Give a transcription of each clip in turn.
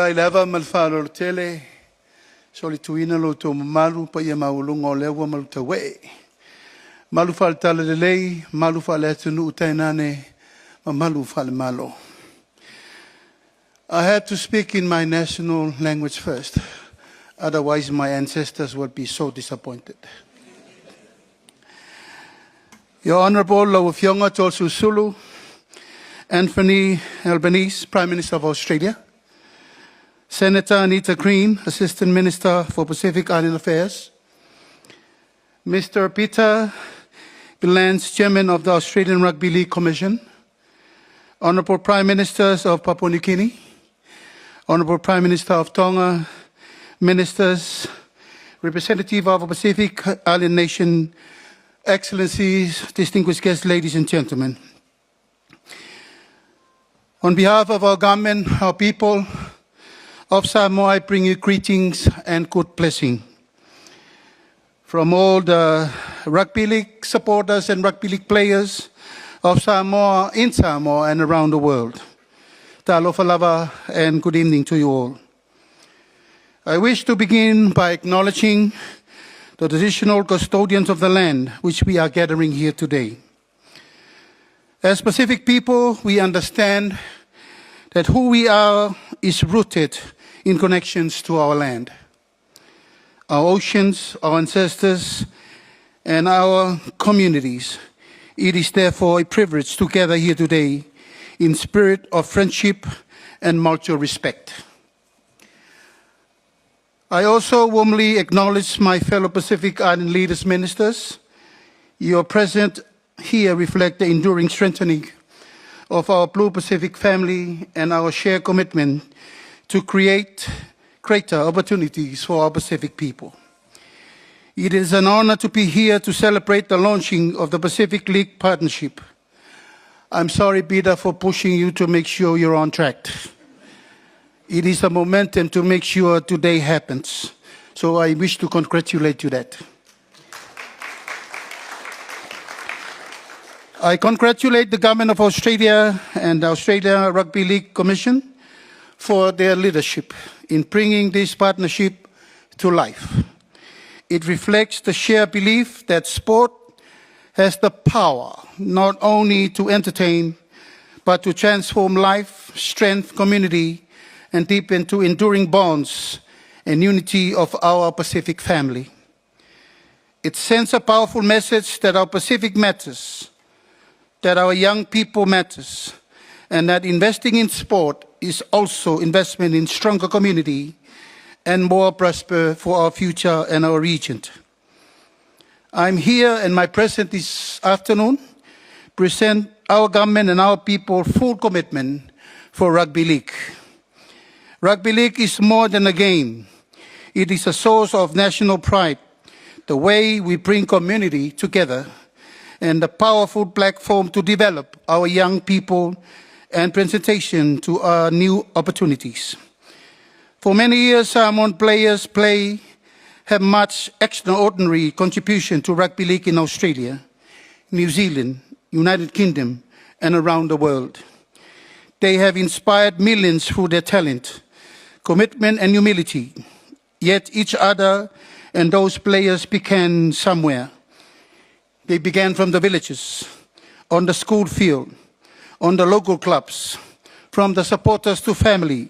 Ai lava malfalo tele soli tuina lo to malu pa ia maulunga lewa malu tawe. Malu fal tala de lei, malu fal atunuʻu tainane, malu fal malo. I had to speak in my national language first, otherwise my ancestors would be so disappointed. Your Honourable Lauafionga Tolsu Sulu, Anthony Albanese, Prime Minister of Australia, Senator Anita Green, Assistant Minister for Pacific Island Affairs, Mr. Peter Bilans, Chairman of the Australian Rugby League Commission, Honourable Prime Ministers of Papua New Guinea, Honourable Prime Minister of Tonga, Ministers, Representative of a Pacific Island Nation, Excellencies, distinguished guests, ladies and gentlemen. On behalf of our government, our people of Samoa, I bring you greetings and good blessing. From all the rugby league supporters and rugby league players of Samoa, in Samoa and around the world. Talofa lava and good evening to you all. I wish to begin by acknowledging the traditional custodians of the land which we are gathering here today. As Pacific people, we understand that who we are is rooted in connections to our land, our oceans, our ancestors, and our communities. It is therefore a privilege to gather here today in spirit of friendship and mutual respect. I also warmly acknowledge my fellow Pacific Island leaders, ministers. Your presence here reflect the enduring strengthening of our Blue Pacific family and our shared commitment to create greater opportunities for our Pacific people. It is an honor to be here to celebrate the launching of the Pacific League Partnership. I'm sorry, Peter, for pushing you to make sure you're on track. It is a momentum to make sure today happens. So I wish to congratulate you that. I congratulate the Government of Australia and the Australia Rugby League Commission for their leadership in bringing this partnership to life. It reflects the shared belief that sport has the power not only to entertain, but to transform life, strengthen community, and deepen into enduring bonds and unity of our Pacific family. It sends a powerful message that our Pacific matters, that our young people matters, and that investing in sport is also investment in stronger community and more prosper for our future and our region. I'm here and my presence this afternoon present our government and our people full commitment for Rugby League. Rugby League is more than a game. It is a source of national pride, the way we bring community together, and a powerful platform to develop our young people and presentation to our new opportunities. For many years, Samoan players have much extraordinary contribution to rugby league in Australia, New Zealand, United Kingdom, and around the world. They have inspired millions through their talent, commitment, and humility. Yet each other and those players began somewhere. They began from the villages, on the school field, on the local clubs, from the supporters to family,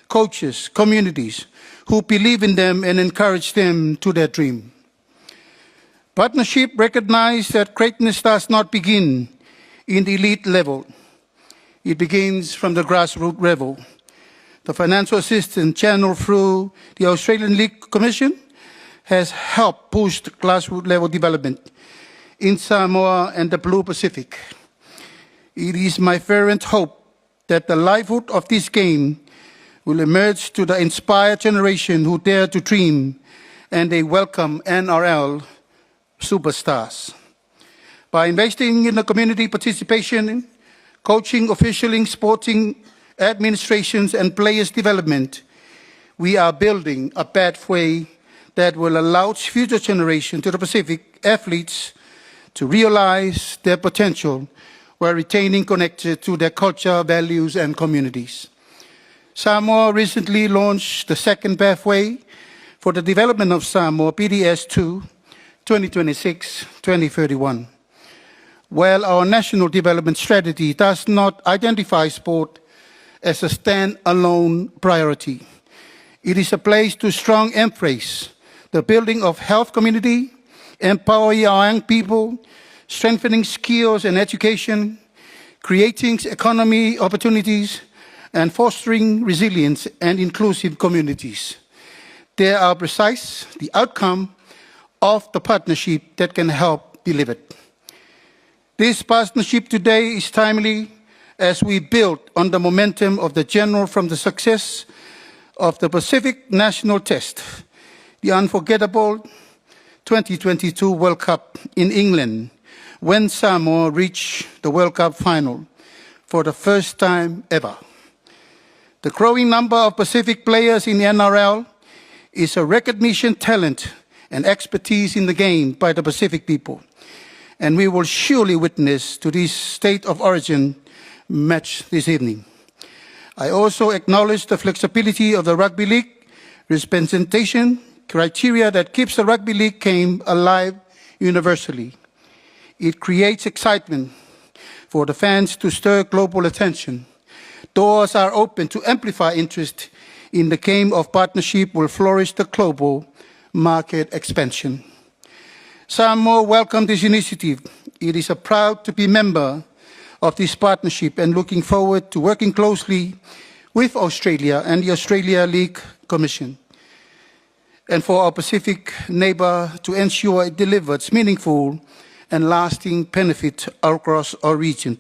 coaches, communities who believe in them and encourage them to their dream. Partnership recognizes that greatness does not begin in the elite level. It begins from the grassroots level. The financial assistance channeled through the Australian League Commission has helped boost grassroots level development in Samoa and the Blue Pacific. It is my fervent hope that the livelihood of this game will emerge to the inspired generation who dare to dream and they welcome NRL superstars. By investing in the community participation, coaching, officialing, sporting, administrations and players development, we are building a pathway that will allow future generations to the Pacific athletes to realize their potential while retaining connected to their culture, values and communities. Samoa recently launched the second pathway for the development of Samoa, PDS2, 2026-2031. While our national development strategy does not identify sport as a stand-alone priority, it is a place to strong embrace the building of health community, empowering young people, strengthening skills and education, creating economy opportunities, and fostering resilience and inclusive communities. They are precise the outcome of the partnership that can help deliver it. This partnership today is timely as we build on the momentum of the general from the success of the Pacific National Test, the unforgettable 2022 World Cup in England, when Samoa reached the World Cup final for the first time ever. The growing number of Pacific players in the NRL is a recognition, talent, and expertise in the game by the Pacific people. And we will surely witness to this state of origin match this evening. I also acknowledge the flexibility of the Rugby League representation criteria that keeps the Rugby League game alive universally. It creates excitement for the fans to stir global attention. Doors are open to amplify interest in the game of partnership will flourish the global market expansion. Samoa welcomed this initiative. It is proud to be a member of this partnership and looking forward to working closely with Australia and the Australia League Commission and for our Pacific neighbor to ensure it delivers meaningful and lasting benefit across our region.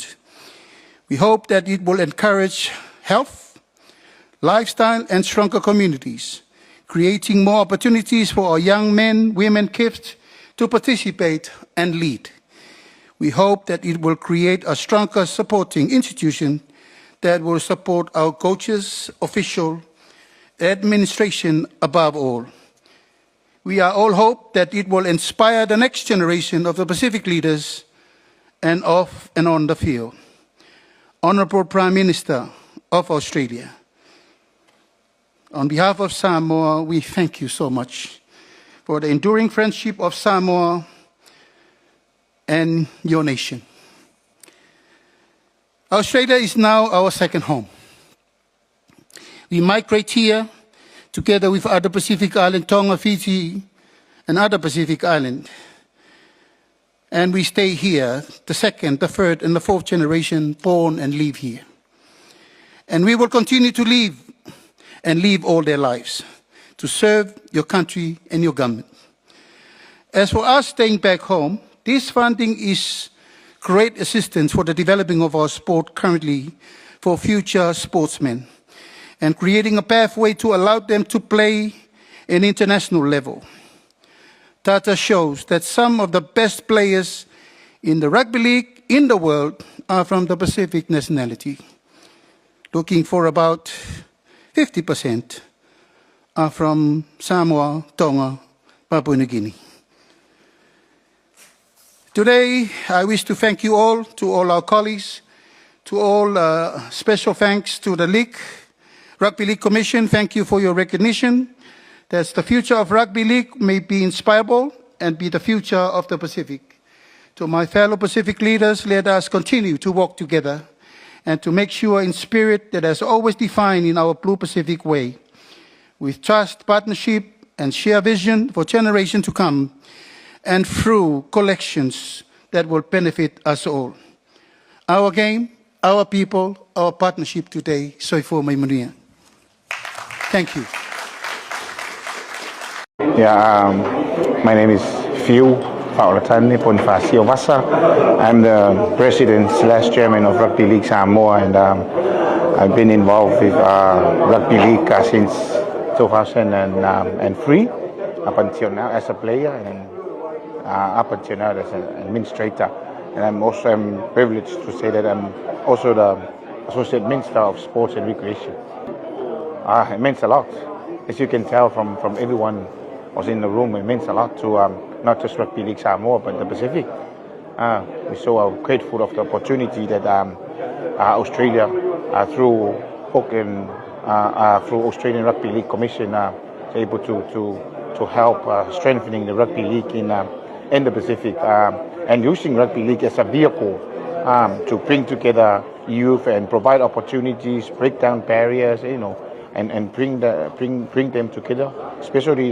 We hope that it will encourage health, lifestyle, and stronger communities, creating more opportunities for our young men, women, kids to participate and lead. We hope that it will create a stronger supporting institution that will support our coaches, official, administration above all. We are all hope that it will inspire the next generation of the Pacific leaders and off and on the field. Honourable Prime Minister of Australia, on behalf of Samoa, we thank you so much for the enduring friendship of Samoa and your nation. Australia is now our second home. We migrate here together with other Pacific Islands, Tonga, Fiji, and other Pacific Islands. And we stay here, the second, the third, and the fourth generation born and live here. And we will continue to live and live all their lives to serve your country and your government. As for us staying back home, this funding is great assistance for the developing of our sport currently for future sportsmen and creating a pathway to allow them to play an international level. Data shows that some of the best players in the rugby league in the world are from the Pacific nationality. Looking for about 50% are from Samoa, Tonga, Papua New Guinea. Today, I wish to thank you all, to all our colleagues, to all special thanks to the League, Rugby League Commission. Thank you for your recognition that the future of Rugby League may be inspirable and be the future of the Pacific. To my fellow Pacific leaders, let us continue to work together and to make sure in spirit that as always defined in our Blue Pacific way, with trust, partnership, and shared vision for generations to come, and through collections that will benefit us all. Our game, our people, our partnership today, Soifo Maimunia. Thank you. Yeah, my name is Phil Faleo'o Ponfacio Vasa. I'm the president/chairman of Rugby League Samoa, and I've been involved with Rugby League since 2003 up until now as a player and up until now as an administrator. And I'm also privileged to say that I'm also the Associate Minister of Sports and Recreation. It means a lot. As you can tell from everyone was in the room, it means a lot to not just Rugby League Samoa, but the Pacific. We're so grateful of the opportunity that Australia, through hook and through Australian Rugby League Commission able to help strengthening the rugby league in the Pacific and using rugby league as a vehicle to bring together youth and provide opportunities, break down barriers, and bring them together, especially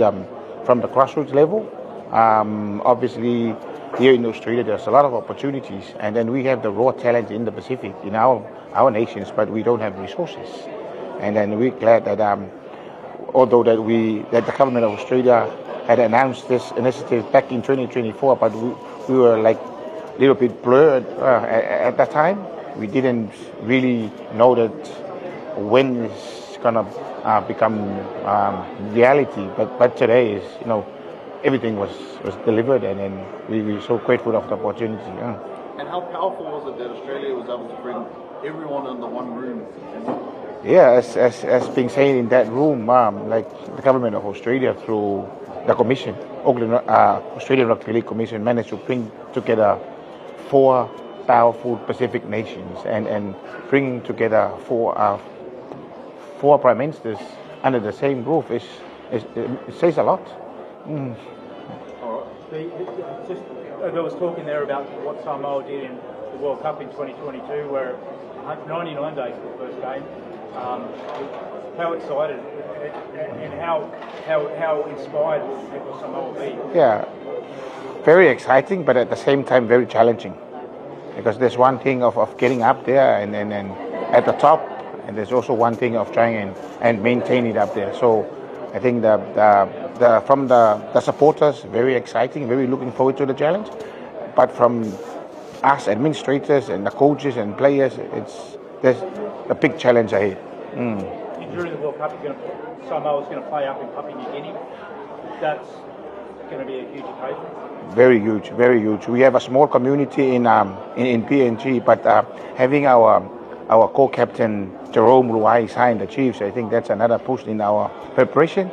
from the grassroots level. Obviously, here in Australia, there's a lot of opportunities, and then we have the raw talent in the Pacific in our nations, but we don't have resources. And then we're glad that although that the government of Australia had announced this initiative back in 2024, but we were like a little bit blurred at that time. We didn't really know that when it's gonna become reality. But today is, everything was delivered, and then we're so grateful of the opportunity. Yeah. And how powerful was it that Australia was able to bring everyone in the one room? Yeah, as being said in that room, like the government of Australia through the Commission, Australian Rugby League Commission, managed to bring together 4 powerful Pacific nations and bringing together four prime ministers under the same roof it says a lot. Mm. All right. There was talking there about what Samoa did in the World Cup in 2022, where 99 days for the first game. How excited and how inspired will people Samoa be? Yeah, very exciting, but at the same time very challenging, because there's one thing of getting up there and at the top, and there's also one thing of trying and maintain it up there. So I think from the supporters, very exciting, very looking forward to the challenge, but from us administrators and the coaches and players, there's a big challenge ahead. During the World Cup, Samoa's going to play up in Papua New Guinea. That's going to be a huge occasion. Very huge, very huge. We have a small community in PNG, but having our co-captain Jerome Luai sign the Chiefs, I think that's another push in our preparation.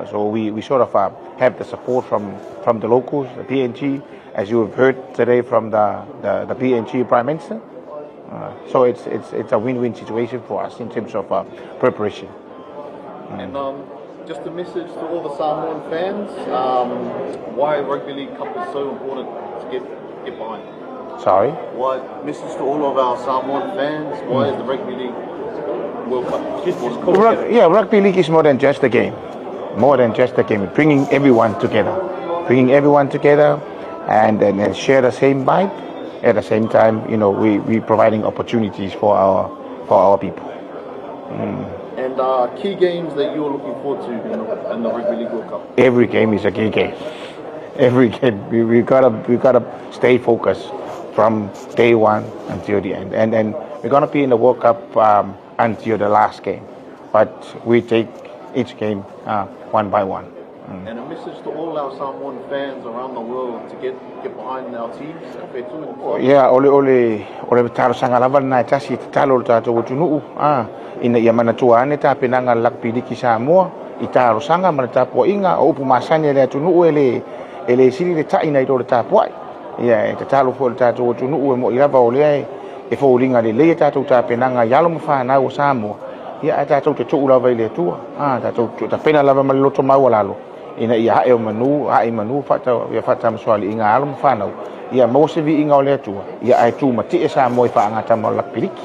So we sort of have the support from the locals, the PNG, as you have heard today from the PNG Prime Minister. So it's a win-win situation for us in terms of preparation. And just a message to all the Samoan fans, why Rugby League Cup is so important to get behind. Sorry? Message to all of our Samoan fans, why is the Rugby League World Cup? Rugby League is more than just a game. More than just a game. Bringing everyone together. And share the same vibe. At the same time, we providing opportunities for our people. And key games that you're looking forward to in the Rugby League World Cup? Every game is a key game. Every game, we gotta stay focused from day one until the end. And we're gonna be in the World Cup until the last game, but we take each game one by one. And a message to all our Samoan fans around the world to get behind our teams. Yeah, ole taro sanga lava na tasi talo tato atunuʻu ina ia manatua ane ta penanga lakpidiki Samoa I taro sanga mana tapo inga o upu masani le atunuʻu ele siri le tai na I tole tapo ai ia te talo fo le tato atunuʻu mo I lava ole e fo linga le le tato ta penanga yalo mafana o Samoa ia tato te tu lava ile tua tato ta pena lava maloto mau lalo ina ia hae manu fata maswali inga alum whanau ia mo se vi inga o le atua ia ai tu mati e sa mo I whaangata mo lakpiriki